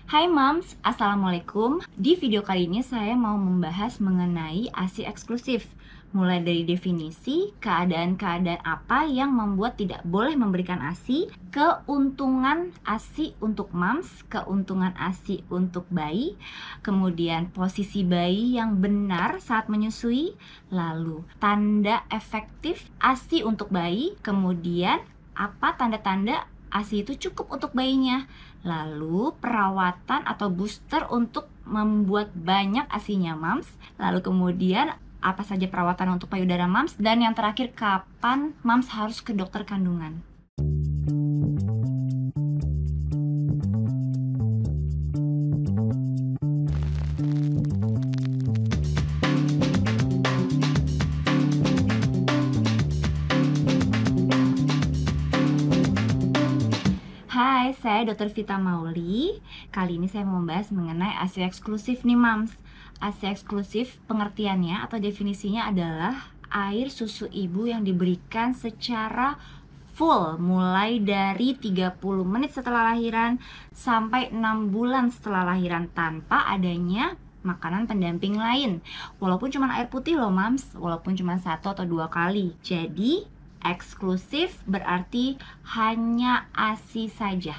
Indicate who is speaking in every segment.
Speaker 1: Hai Moms, Assalamualaikum. Di video kali ini saya mau membahas mengenai ASI eksklusif. Mulai dari definisi, keadaan-keadaan apa yang membuat tidak boleh memberikan ASI, keuntungan ASI untuk Moms, keuntungan ASI untuk bayi, kemudian posisi bayi yang benar saat menyusui, lalu tanda efektif ASI untuk bayi, kemudian apa tanda-tanda ASI itu cukup untuk bayinya. Lalu perawatan atau booster untuk membuat banyak ASI-nya Moms. Lalu kemudian apa saja perawatan untuk payudara Moms. Dan yang terakhir, kapan Moms harus ke dokter kandungan. Hai, saya Dr. Vita Mauli. Kali ini saya mau membahas mengenai ASI eksklusif nih Moms. ASI eksklusif pengertiannya atau definisinya adalah air susu ibu yang diberikan secara full mulai dari 30 menit setelah lahiran sampai 6 bulan setelah lahiran tanpa adanya makanan pendamping lain. Walaupun cuma air putih loh Moms, walaupun cuma 1 atau 2 kali. Jadi eksklusif berarti hanya ASI saja.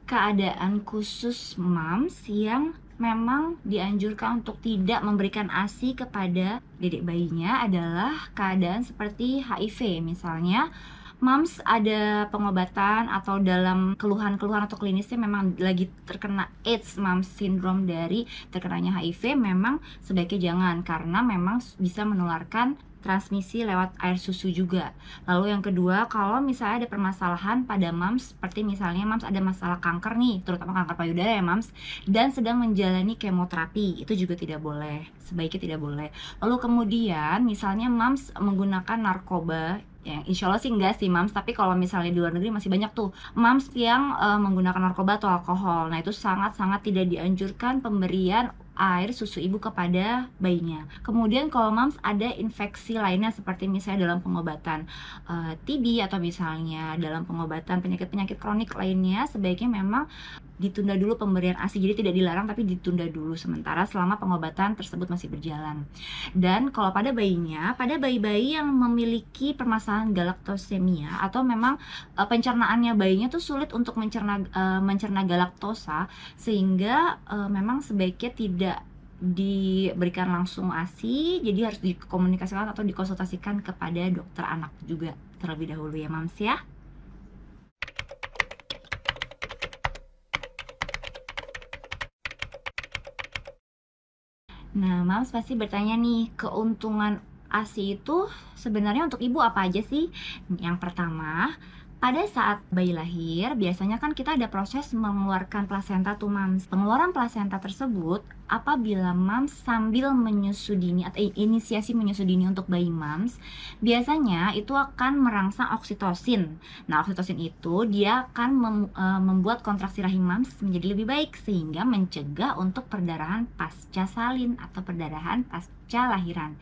Speaker 1: Keadaan khusus Moms yang memang dianjurkan untuk tidak memberikan ASI kepada dedek bayinya adalah keadaan seperti HIV. Misalnya Moms ada pengobatan atau dalam keluhan-keluhan atau klinisnya memang lagi terkena AIDS Moms syndrome dari terkenanya HIV, memang sebaiknya jangan karena memang bisa menularkan transmisi lewat air susu juga. Lalu yang kedua, kalau misalnya ada permasalahan pada Moms, seperti misalnya Moms ada masalah kanker nih, terutama kanker payudara ya Moms, dan sedang menjalani kemoterapi, itu juga tidak boleh, sebaiknya tidak boleh. Lalu kemudian misalnya Moms menggunakan narkoba, ya, insya Allah sih enggak sih Moms, tapi kalau misalnya di luar negeri masih banyak tuh Moms yang menggunakan narkoba atau alkohol. Nah itu sangat-sangat tidak dianjurkan pemberian air susu ibu kepada bayinya. Kemudian kalau Moms ada infeksi lainnya seperti misalnya dalam pengobatan TB atau misalnya dalam pengobatan penyakit-penyakit kronik lainnya, sebaiknya memang ditunda dulu pemberian ASI. Jadi tidak dilarang tapi ditunda dulu sementara selama pengobatan tersebut masih berjalan. Dan kalau pada bayinya, pada bayi-bayi yang memiliki permasalahan galaktosemia atau memang pencernaannya bayinya tuh sulit untuk mencerna galaktosa, sehingga memang sebaiknya tidak diberikan langsung ASI, jadi harus dikomunikasikan atau dikonsultasikan kepada dokter anak juga terlebih dahulu ya Moms ya. Nah, Moms pasti bertanya nih, keuntungan ASI itu sebenarnya untuk ibu apa aja sih? Yang pertama, pada saat bayi lahir, biasanya kan kita ada proses mengeluarkan plasenta tuh Moms. Pengeluaran plasenta tersebut apabila Moms sambil menyusu dini atau inisiasi menyusu dini untuk bayi Moms, biasanya itu akan merangsang oksitosin. Nah, oksitosin itu dia akan membuat kontraksi rahim Moms menjadi lebih baik sehingga mencegah untuk perdarahan pasca salin atau perdarahan pasca lahiran.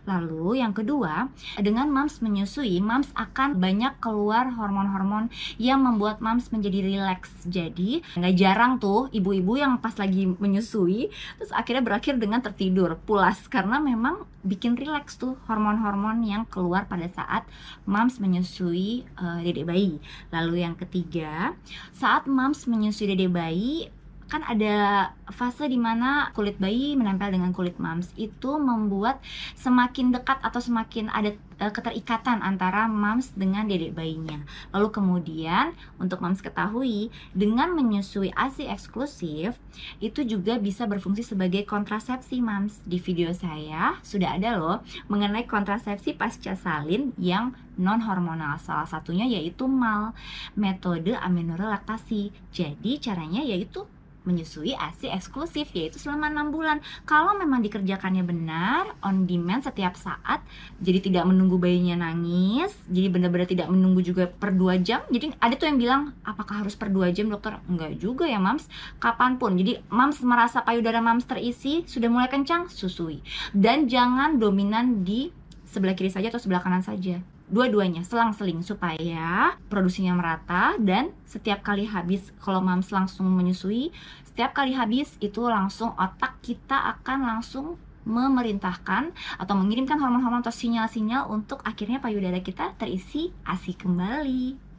Speaker 1: Lalu yang kedua, dengan Moms menyusui, Moms akan banyak keluar hormon-hormon yang membuat Moms menjadi rileks. Jadi nggak jarang tuh ibu-ibu yang pas lagi menyusui terus akhirnya berakhir dengan tertidur pulas karena memang bikin rileks tuh hormon-hormon yang keluar pada saat Moms menyusui dedek bayi. Lalu yang ketiga, saat Moms menyusui dedek bayi kan ada fase dimana kulit bayi menempel dengan kulit Moms, itu membuat semakin dekat atau semakin ada keterikatan antara Moms dengan dedek bayinya. Lalu kemudian untuk Moms ketahui, dengan menyusui ASI eksklusif itu juga bisa berfungsi sebagai kontrasepsi Moms. Di video saya sudah ada loh mengenai kontrasepsi pasca salin yang non hormonal, salah satunya yaitu MAL, metode amenorelaktasi. Jadi caranya yaitu menyusui ASI eksklusif, yaitu selama 6 bulan. Kalau memang dikerjakannya benar, on demand setiap saat, jadi tidak menunggu bayinya nangis, jadi benar-benar tidak menunggu juga per 2 jam. Jadi ada tuh yang bilang, apakah harus per 2 jam dokter? Enggak juga ya Moms, kapanpun. Jadi Moms merasa payudara Moms terisi, sudah mulai kencang, susui. Dan jangan dominan di sebelah kiri saja atau sebelah kanan saja. Dua-duanya selang-seling supaya produksinya merata. Dan setiap kali habis, kalau mams langsung menyusui, setiap kali habis itu langsung otak kita akan langsung memerintahkan atau mengirimkan hormon-hormon atau sinyal-sinyal untuk akhirnya payudara kita terisi ASI kembali.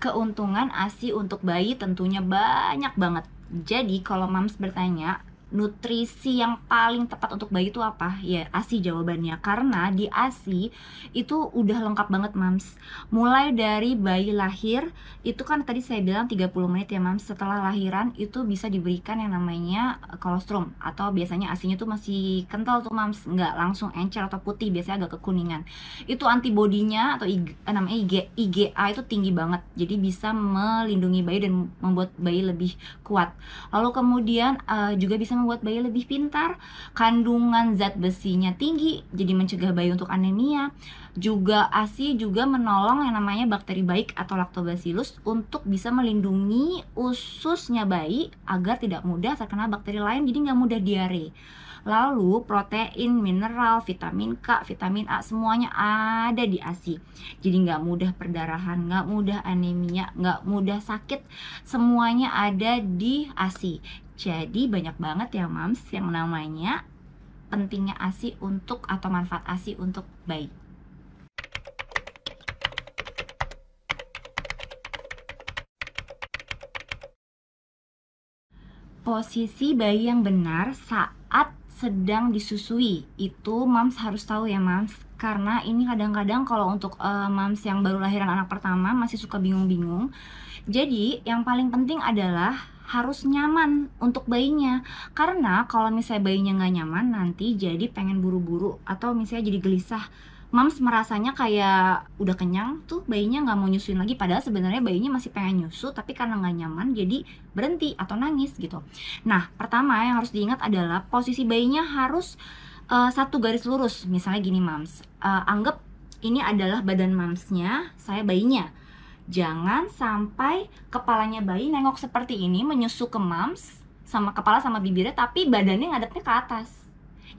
Speaker 1: Keuntungan ASI untuk bayi tentunya banyak banget. Jadi kalau mams bertanya, nutrisi yang paling tepat untuk bayi itu apa? Ya, ASI jawabannya. Karena di ASI itu udah lengkap banget mams. Mulai dari bayi lahir, itu kan tadi saya bilang 30 menit ya mams. Setelah lahiran itu bisa diberikan yang namanya kolostrum. Atau biasanya ASInya tuh masih kental tuh mams. Nggak langsung encer atau putih, biasanya agak kekuningan. Itu antibodinya atau namanya IgA itu tinggi banget. Jadi bisa melindungi bayi dan membuat bayi lebih kuat. Lalu kemudian juga bisa membuat bayi lebih pintar. Kandungan zat besinya tinggi, jadi mencegah bayi untuk anemia. Juga ASI juga menolong yang namanya bakteri baik atau lactobacillus untuk bisa melindungi ususnya bayi agar tidak mudah terkena bakteri lain, jadi nggak mudah diare. Lalu protein, mineral, vitamin K, vitamin A semuanya ada di ASI. Jadi nggak mudah perdarahan, nggak mudah anemia, nggak mudah sakit, semuanya ada di ASI. Jadi banyak banget ya mams yang namanya pentingnya ASI untuk atau manfaat ASI untuk bayi. Posisi bayi yang benar saat sedang disusui itu mams harus tahu ya mams, karena ini kadang-kadang kalau untuk mams yang baru lahiran anak pertama masih suka bingung-bingung. Jadi yang paling penting adalah harus nyaman untuk bayinya, karena kalau misalnya bayinya nggak nyaman nanti jadi pengen buru-buru atau misalnya jadi gelisah. Mams merasanya kayak udah kenyang tuh bayinya nggak mau nyusuin lagi, padahal sebenarnya bayinya masih pengen nyusu tapi karena nggak nyaman jadi berhenti atau nangis gitu. Nah, pertama yang harus diingat adalah posisi bayinya harus satu garis lurus. Misalnya gini mams, anggap ini adalah badan mamsnya, saya bayinya. Jangan sampai kepalanya bayi nengok seperti ini menyusu ke mams sama kepala sama bibirnya tapi badannya ngadepnya ke atas.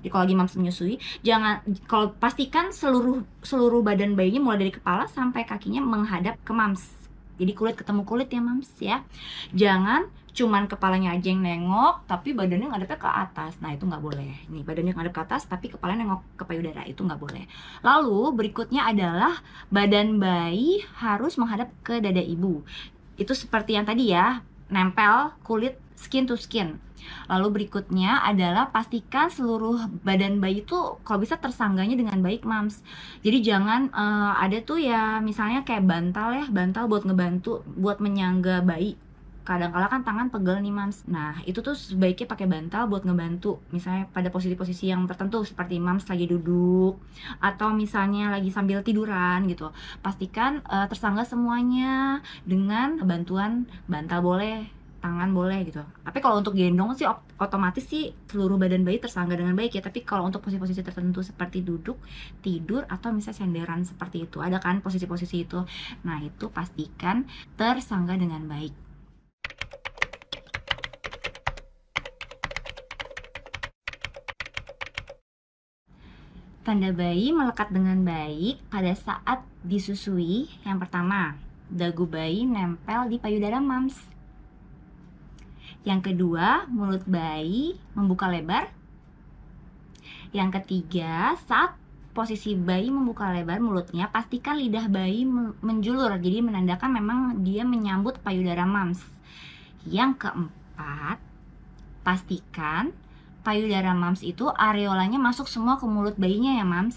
Speaker 1: Jadi kalau lagi mams menyusui, jangan, kalau pastikan seluruh badan bayinya mulai dari kepala sampai kakinya menghadap ke mams. Jadi kulit ketemu kulit ya mams ya. Jangan cuman kepalanya aja yang nengok tapi badannya ngadepnya ke atas. Nah itu nggak boleh. Nih badannya ngadep ke atas tapi kepalanya nengok ke payudara, itu nggak boleh. Lalu berikutnya adalah badan bayi harus menghadap ke dada ibu. Itu seperti yang tadi ya, nempel kulit skin to skin. Lalu berikutnya adalah pastikan seluruh badan bayi itu kalau bisa tersangganya dengan baik mams. Jadi jangan ada tuh ya misalnya kayak bantal buat ngebantu buat menyangga bayi. Kadang-kala kan tangan pegel nih mams. Nah itu tuh sebaiknya pakai bantal buat ngebantu. Misalnya pada posisi-posisi yang tertentu seperti mams lagi duduk atau misalnya lagi sambil tiduran gitu. Pastikan tersangga semuanya dengan bantuan bantal boleh, tangan boleh gitu. Tapi kalau untuk gendong sih otomatis sih seluruh badan bayi tersangga dengan baik ya. Tapi kalau untuk posisi-posisi tertentu seperti duduk, tidur, atau misalnya senderan seperti itu, ada kan posisi-posisi itu. Nah itu pastikan tersangga dengan baik. Tanda bayi melekat dengan baik pada saat disusui. Yang pertama, dagu bayi nempel di payudara mams. Yang kedua, mulut bayi membuka lebar. Yang ketiga, saat posisi bayi membuka lebar mulutnya, pastikan lidah bayi menjulur, jadi menandakan memang dia menyambut payudara mams. Yang keempat, pastikan payudara mams itu areolanya masuk semua ke mulut bayinya ya mams.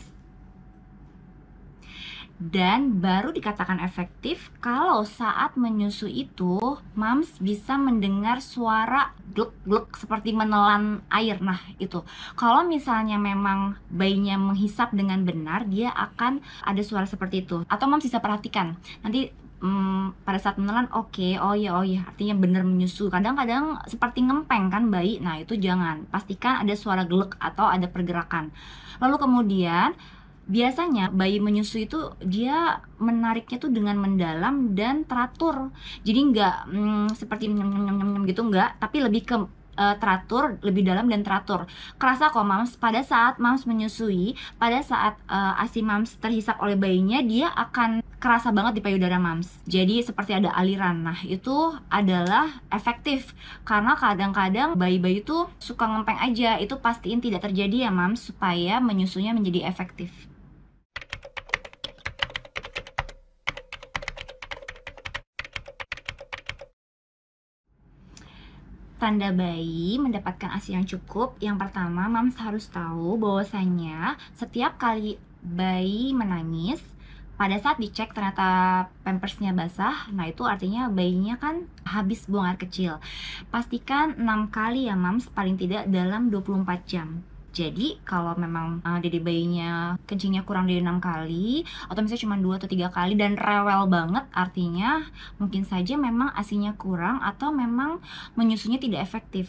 Speaker 1: Dan baru dikatakan efektif kalau saat menyusui itu mams bisa mendengar suara gluk-gluk seperti menelan air. Nah itu kalau misalnya memang bayinya menghisap dengan benar, dia akan ada suara seperti itu. Atau mams bisa perhatikan nanti pada saat menelan, oke, oh ya artinya benar menyusu. Kadang-kadang seperti ngempeng kan bayi. Nah itu jangan, pastikan ada suara glek atau ada pergerakan. Lalu kemudian Biasanya bayi menyusui itu dia menariknya tuh dengan mendalam dan teratur. Jadi nggak seperti nyem nyem nyem nyem gitu, nggak, tapi lebih ke teratur, lebih dalam dan teratur. Kerasa kok mams, pada saat mams menyusui, pada saat ASI mams terhisap oleh bayinya, dia akan kerasa banget di payudara mams. Jadi seperti ada aliran. Nah, itu adalah efektif. Karena kadang-kadang bayi-bayi tuh suka ngempeng aja. Itu pastiin tidak terjadi ya mams, supaya menyusunya menjadi efektif. Tanda bayi mendapatkan ASI yang cukup, yang pertama mams harus tahu bahwasanya setiap kali bayi menangis, pada saat dicek ternyata pampersnya basah, nah itu artinya bayinya kan habis buang air kecil. Pastikan 6 kali ya mams, paling tidak dalam 24 jam. Jadi kalau memang dede bayinya kencingnya kurang dari 6 kali, atau misalnya cuma 2 atau 3 kali dan rewel banget, artinya mungkin saja memang ASINya kurang atau memang menyusunya tidak efektif.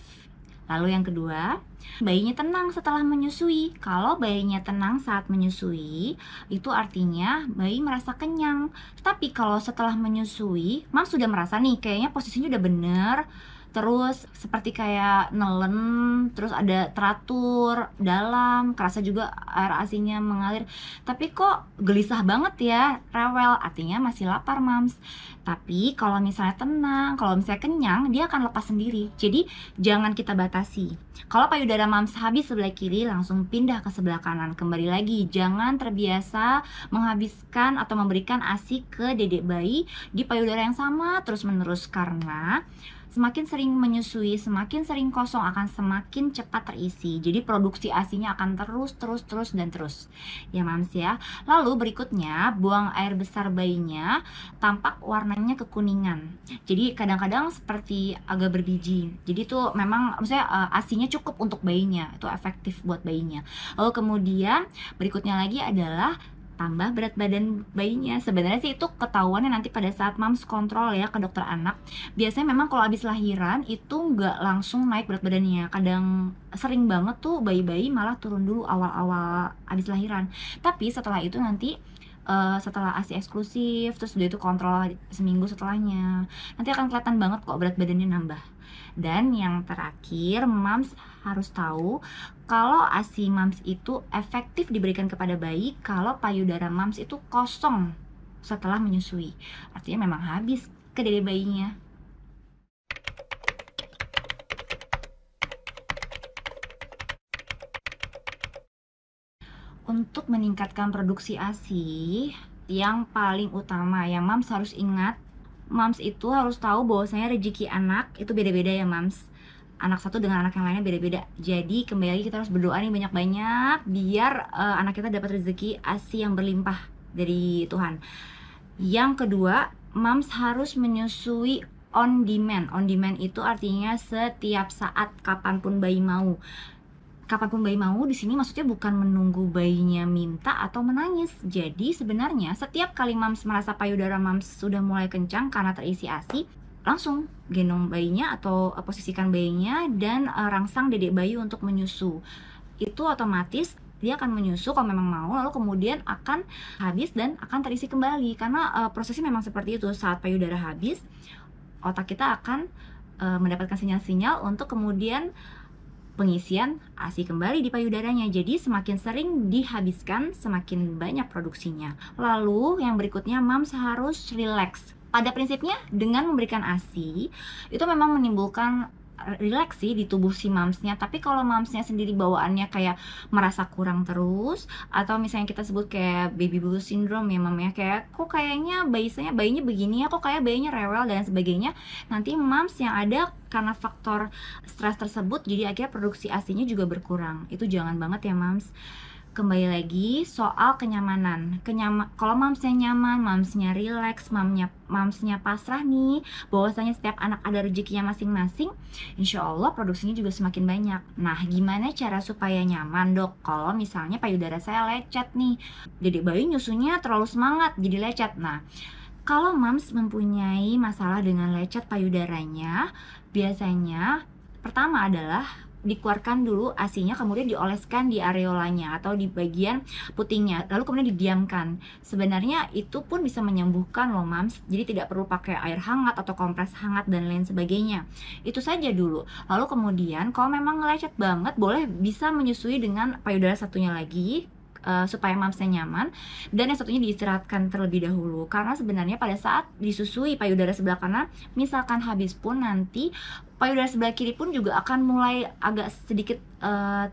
Speaker 1: Lalu yang kedua, bayinya tenang setelah menyusui. Kalau bayinya tenang saat menyusui, itu artinya bayi merasa kenyang. Tapi kalau setelah menyusui, mams sudah merasa nih kayaknya posisinya udah bener, terus seperti kayak nelen, terus ada teratur dalam, kerasa juga air ASINya mengalir, tapi kok gelisah banget ya, rewel, artinya masih lapar mams. Tapi kalau misalnya tenang, kalau misalnya kenyang, dia akan lepas sendiri. Jadi jangan kita batasi. Kalau payudara mams habis sebelah kiri, langsung pindah ke sebelah kanan. Kembali lagi, jangan terbiasa menghabiskan atau memberikan ASI ke dedek bayi di payudara yang sama terus-menerus, karena semakin sering menyusui, semakin sering kosong akan semakin cepat terisi. Jadi produksi ASINya akan terus ya mams ya. Lalu berikutnya, buang air besar bayinya, tampak warnanya kekuningan. Jadi kadang-kadang seperti agak berbiji. Jadi itu memang maksudnya ASINya cukup untuk bayinya, itu efektif buat bayinya. Lalu kemudian berikutnya lagi adalah tambah berat badan bayinya. Sebenarnya sih itu ketahuannya nanti pada saat mams kontrol ya ke dokter anak. Biasanya memang kalau habis lahiran itu nggak langsung naik berat badannya. Kadang sering banget tuh bayi-bayi malah turun dulu awal-awal habis lahiran. Tapi setelah itu nanti setelah ASI eksklusif, terus udah itu kontrol seminggu setelahnya, nanti akan kelihatan banget kok berat badannya nambah. Dan yang terakhir, mams harus tahu kalau ASI mams itu efektif diberikan kepada bayi kalau payudara mams itu kosong setelah menyusui. Artinya memang habis ke dede bayinya. Untuk meningkatkan produksi ASI, yang paling utama yang mams harus ingat, mams itu harus tahu bahwasanya rezeki anak itu beda-beda ya mams. Anak satu dengan anak yang lainnya beda-beda. Jadi kembali lagi kita harus berdoa nih banyak-banyak biar anak kita dapat rezeki ASI yang berlimpah dari Tuhan. Yang kedua, mams harus menyusui on demand. On demand itu artinya setiap saat, kapanpun bayi mau. Kapanpun bayi mau di sini maksudnya bukan menunggu bayinya minta atau menangis. Jadi sebenarnya setiap kali mams merasa payudara mams sudah mulai kencang karena terisi ASI, langsung gendong bayinya atau posisikan bayinya dan rangsang dedek bayi untuk menyusu. Itu otomatis dia akan menyusu kalau memang mau, lalu kemudian akan habis dan akan terisi kembali. Karena prosesnya memang seperti itu, saat payudara habis, otak kita akan mendapatkan sinyal-sinyal untuk kemudian pengisian ASI kembali di payudaranya. Jadi semakin sering dihabiskan, semakin banyak produksinya. Lalu yang berikutnya, mams harus relax. Pada prinsipnya dengan memberikan ASI itu memang menimbulkan rileks sih di tubuh si mamsnya. Tapi kalau mamsnya sendiri bawaannya kayak merasa kurang terus, atau misalnya kita sebut kayak baby blues syndrome ya mamanya, kayak kok kayaknya bayinya begini ya, kok kayak bayinya rewel dan sebagainya, nanti mams yang ada karena faktor stres tersebut jadi akhirnya produksi ASINya juga berkurang. Itu jangan banget ya mams. Kembali lagi soal kenyamanan. Kalau mamsnya nyaman, mamsnya rileks, mamsnya pasrah nih, bahwasanya setiap anak ada rezekinya masing-masing, insya Allah produksinya juga semakin banyak. Nah, gimana cara supaya nyaman dok? Kalau misalnya payudara saya lecet nih, dedek bayi nyusunya terlalu semangat jadi lecet. Nah, kalau mams mempunyai masalah dengan lecet payudaranya, biasanya pertama adalah dikeluarkan dulu ASINya, kemudian dioleskan di areolanya atau di bagian putingnya, lalu kemudian didiamkan. Sebenarnya itu pun bisa menyembuhkan loh mams, jadi tidak perlu pakai air hangat atau kompres hangat dan lain sebagainya. Itu saja dulu. Lalu kemudian kalau memang lecet banget, boleh bisa menyusui dengan payudara satunya lagi, supaya mamsnya nyaman, dan yang satunya diistirahatkan terlebih dahulu. Karena sebenarnya pada saat disusui payudara sebelah kanan, misalkan habis pun nanti payudara sebelah kiri pun juga akan mulai agak sedikit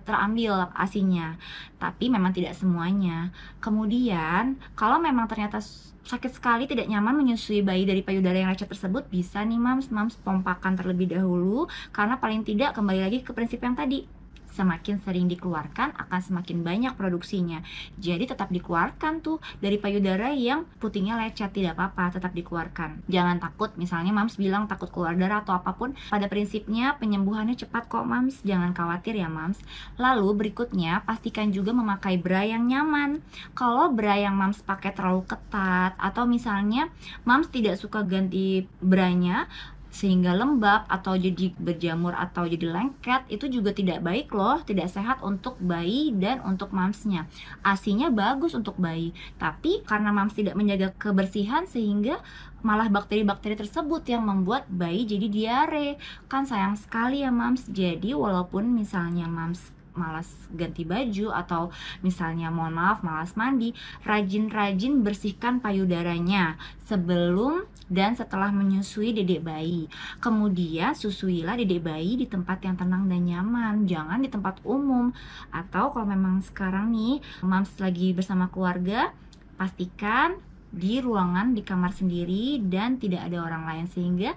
Speaker 1: terambil ASINya, tapi memang tidak semuanya. Kemudian kalau memang ternyata sakit sekali, tidak nyaman menyusui bayi dari payudara yang lecet tersebut, bisa nih mams pompakan terlebih dahulu, karena paling tidak kembali lagi ke prinsip yang tadi, semakin sering dikeluarkan akan semakin banyak produksinya. Jadi tetap dikeluarkan tuh dari payudara yang putingnya lecet, tidak apa-apa, tetap dikeluarkan. Jangan takut, misalnya mams bilang takut keluar darah atau apapun, pada prinsipnya penyembuhannya cepat kok mams, jangan khawatir ya mams. Lalu berikutnya, pastikan juga memakai bra yang nyaman. Kalau bra yang mams pakai terlalu ketat, atau misalnya mams tidak suka ganti branya sehingga lembab atau jadi berjamur atau jadi lengket, itu juga tidak baik loh, tidak sehat untuk bayi dan untuk mamsnya. ASINya bagus untuk bayi, tapi karena mams tidak menjaga kebersihan sehingga malah bakteri-bakteri tersebut yang membuat bayi jadi diare. Kan sayang sekali ya mams. Jadi walaupun misalnya mams malas ganti baju atau misalnya mohon maaf malas mandi, rajin-rajin bersihkan payudaranya sebelum dan setelah menyusui dedek bayi. Kemudian susuilah dedek bayi di tempat yang tenang dan nyaman, jangan di tempat umum. Atau kalau memang sekarang nih mams lagi bersama keluarga, pastikan di ruangan di kamar sendiri dan tidak ada orang lain, sehingga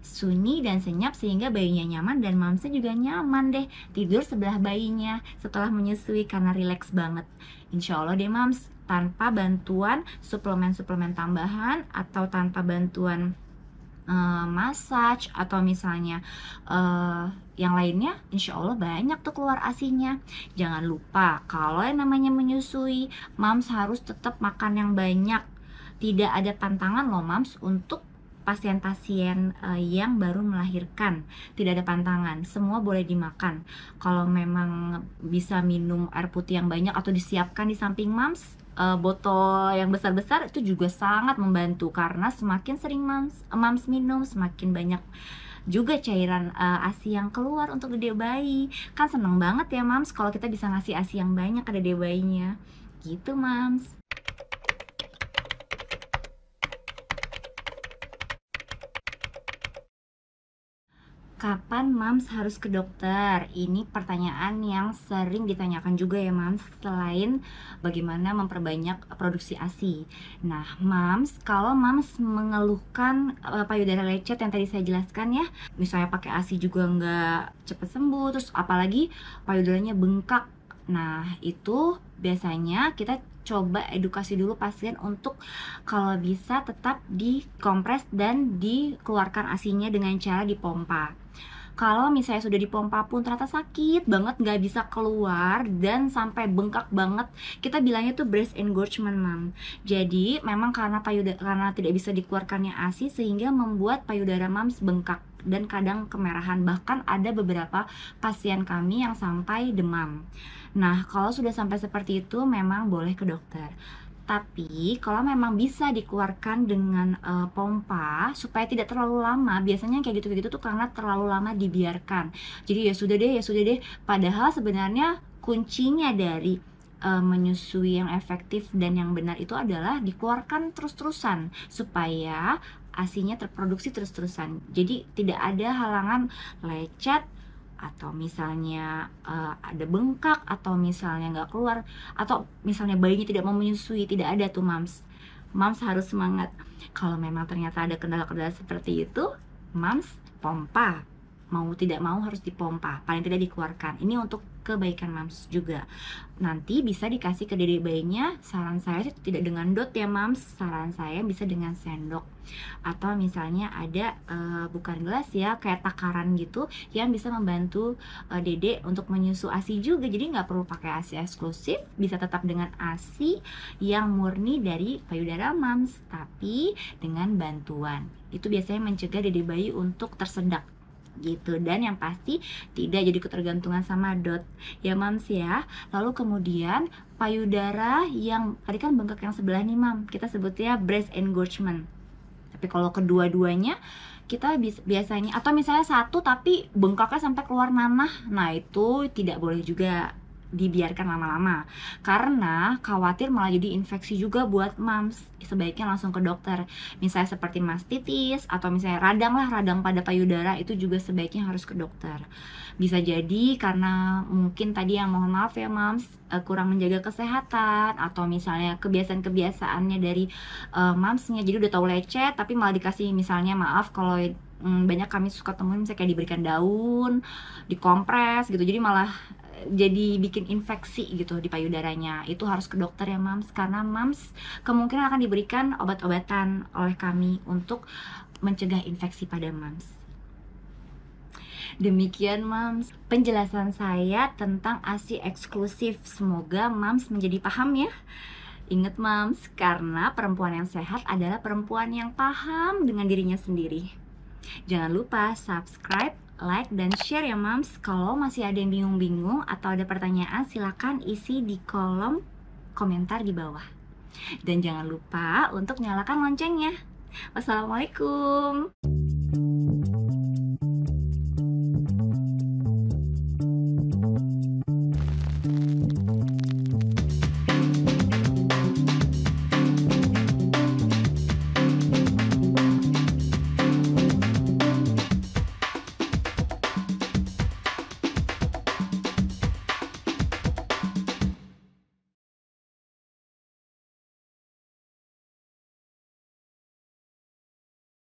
Speaker 1: sunyi dan senyap, sehingga bayinya nyaman dan mamsnya juga nyaman deh tidur sebelah bayinya setelah menyusui karena rileks banget. Insya Allah deh mams, tanpa bantuan suplemen-suplemen tambahan atau tanpa bantuan massage atau misalnya yang lainnya, insya Allah banyak tuh keluar ASINya. Jangan lupa kalau yang namanya menyusui, mams harus tetap makan yang banyak. Tidak ada pantangan loh mams untuk pasien-pasien yang baru melahirkan, tidak ada pantangan, semua boleh dimakan. Kalau memang bisa minum air putih yang banyak atau disiapkan di samping mams, botol yang besar-besar itu juga sangat membantu, karena semakin sering mams minum, semakin banyak juga cairan ASI yang keluar untuk dedek bayi. Kan seneng banget ya mams kalau kita bisa ngasih ASI yang banyak ke dedek bayinya gitu mams. Kapan mams harus ke dokter? Ini pertanyaan yang sering ditanyakan juga ya mams, selain bagaimana memperbanyak produksi ASI. Nah mams, kalau mams mengeluhkan payudara lecet yang tadi saya jelaskan ya, misalnya pakai ASI juga nggak cepet sembuh, terus apalagi payudaranya bengkak, nah itu biasanya kita coba edukasi dulu pasien untuk kalau bisa tetap dikompres dan dikeluarkan ASINya dengan cara dipompa. Kalau misalnya sudah dipompa pun ternyata sakit banget, nggak bisa keluar dan sampai bengkak banget, kita bilangnya tuh breast engorgement mam. Jadi memang karena tidak bisa dikeluarkannya ASI sehingga membuat payudara mams bengkak dan kadang kemerahan, bahkan ada beberapa pasien kami yang sampai demam. Nah kalau sudah sampai seperti itu memang boleh ke dokter. Tapi kalau memang bisa dikeluarkan dengan pompa supaya tidak terlalu lama, biasanya kayak gitu-gitu tuh karena terlalu lama dibiarkan. Jadi ya sudah deh. Padahal sebenarnya kuncinya dari menyusui yang efektif dan yang benar itu adalah dikeluarkan terus-terusan supaya ASINya terproduksi terus-terusan. Jadi tidak ada halangan lecet atau misalnya ada bengkak atau misalnya nggak keluar atau misalnya bayinya tidak mau menyusui, tidak ada tuh mams. Mams harus semangat. Kalau memang ternyata ada kendala-kendala seperti itu, mams pompa, mau tidak mau harus dipompa, paling tidak dikeluarkan. Ini untuk kebaikan mams juga. Nanti bisa dikasih ke dedek bayinya. Saran saya tidak dengan dot ya mams, saran saya bisa dengan sendok atau misalnya ada bukan gelas ya, kayak takaran gitu yang bisa membantu dedek untuk menyusu ASI juga. Jadi nggak perlu pakai ASI eksklusif, bisa tetap dengan ASI yang murni dari payudara mams, tapi dengan bantuan. Itu biasanya mencegah dedek bayi untuk tersedak gitu. Dan yang pasti tidak jadi ketergantungan sama DOT ya Mams ya. Lalu kemudian payudara yang tadi kan bengkak yang sebelah nih Mam, kita sebutnya breast engorgement. Tapi kalau kedua-duanya kita biasanya, atau misalnya satu tapi bengkaknya sampai keluar nanah, nah itu tidak boleh juga dibiarkan lama-lama karena khawatir malah jadi infeksi juga buat mams. Sebaiknya langsung ke dokter, misalnya seperti mastitis atau misalnya radang pada payudara, itu juga sebaiknya harus ke dokter. Bisa jadi karena mungkin tadi yang mohon maaf ya mams, kurang menjaga kesehatan atau misalnya kebiasaan-kebiasaannya dari mamsnya, jadi udah tahu lecet tapi malah dikasih misalnya maaf kalau banyak kami suka temuin misalnya kayak diberikan daun, dikompres gitu, jadi malah jadi bikin infeksi gitu di payudaranya. Itu harus ke dokter ya mams, karena mams kemungkinan akan diberikan obat-obatan oleh kami untuk mencegah infeksi pada mams. Demikian mams penjelasan saya tentang ASI eksklusif. Semoga mams menjadi paham ya. Ingat mams, karena perempuan yang sehat adalah perempuan yang paham dengan dirinya sendiri. Jangan lupa subscribe, like, dan share ya mams. Kalau masih ada yang bingung-bingung atau ada pertanyaan, silakan isi di kolom komentar di bawah. Dan jangan lupa untuk nyalakan loncengnya. Wassalamualaikum.